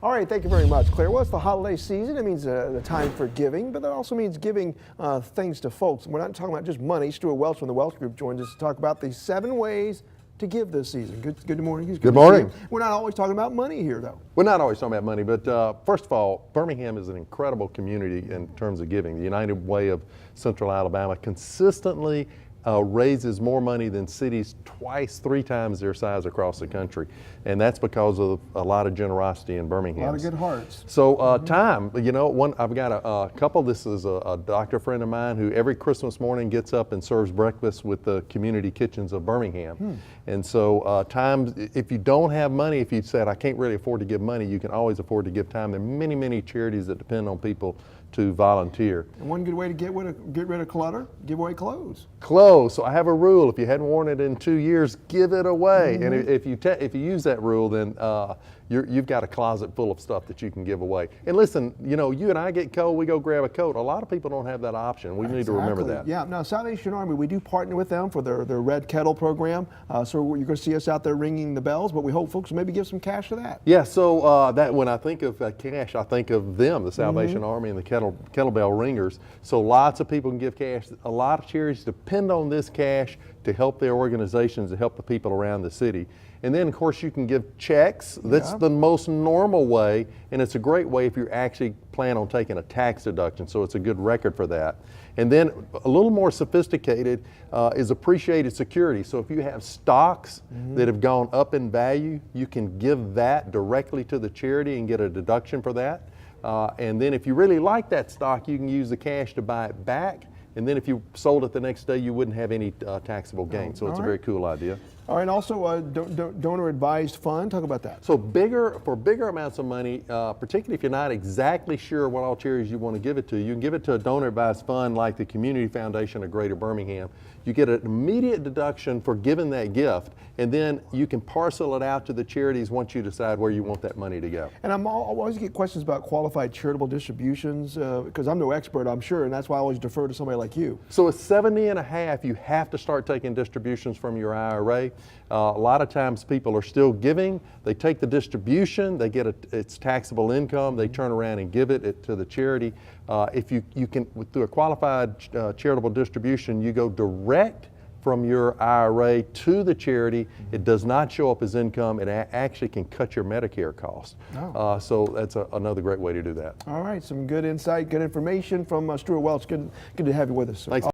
All right, thank you very much, Claire. Well, it's the holiday season. It means the time for giving, but that also means giving things to folks. We're not talking about just money. Stewart Welch from the Welch Group joins us to talk about the 7 ways to give this season. Good morning. Good morning. We're not always talking about money here, though. We're not always talking about money, but first of all, Birmingham is an incredible community in terms of giving. The United Way of Central Alabama consistently raises more money than cities twice, 3 times their size across the country. And that's because of a lot of generosity in Birmingham. A lot of good hearts. So time, you know, I've got a couple. This is a doctor friend of mine who every Christmas morning gets up and serves breakfast with the community kitchens of Birmingham. And so time, if you don't have money, if you said, I can't really afford to give money, you can always afford to give time. There are many, many charities that depend on people to volunteer. And one good way to get rid of clutter, give away clothes. Clothes. So I have a rule: if you hadn't worn it in 2 years, give it away. And if you use that rule, then you've got a closet full of stuff that you can give away. And listen, you know, you and I get cold, we go grab a coat. A lot of people don't have that option. We need to remember that. Yeah. Now, Salvation Army, we do partner with them for their Red Kettle program. So you're going to see us out there ringing the bells, but we hope folks maybe give some cash to that. Yeah. So that when I think of cash, I think of them, the Salvation Army and the kettlebell ringers. So lots of people can give cash. A lot of charities depend on this cash to help their organizations, to help the people around the city. And then, of course, you can give checks. That's the most normal way, and it's a great way if you actually plan on taking a tax deduction, so it's a good record for that. And then a little more sophisticated is appreciated security. So if you have stocks that have gone up in value, you can give that directly to the charity and get a deduction for that. And then if you really like that stock, you can use the cash to buy it back. And then if you sold it the next day, you wouldn't have any taxable gain. So it's a very cool idea. All right, and also donor advised fund, talk about that. So for bigger amounts of money, particularly if you're not exactly sure what all charities you want to give it to, you can give it to a donor advised fund like the Community Foundation of Greater Birmingham. You get an immediate deduction for giving that gift, and then you can parcel it out to the charities once you decide where you want that money to go. And I always get questions about qualified charitable distributions, because I'm no expert, I'm sure, and that's why I always defer to somebody like you. So at 70 and a half, you have to start taking distributions from your IRA. A lot of times people are still giving. They take the distribution, they get its taxable income, they turn around and give it to the charity. If you can, through a qualified charitable distribution, you go direct from your IRA to the charity. It does not show up as income. It actually can cut your Medicare cost. So that's another great way to do that. All right, some good insight, good information from Stewart Welch. Good to have you with us, sir. Thanks.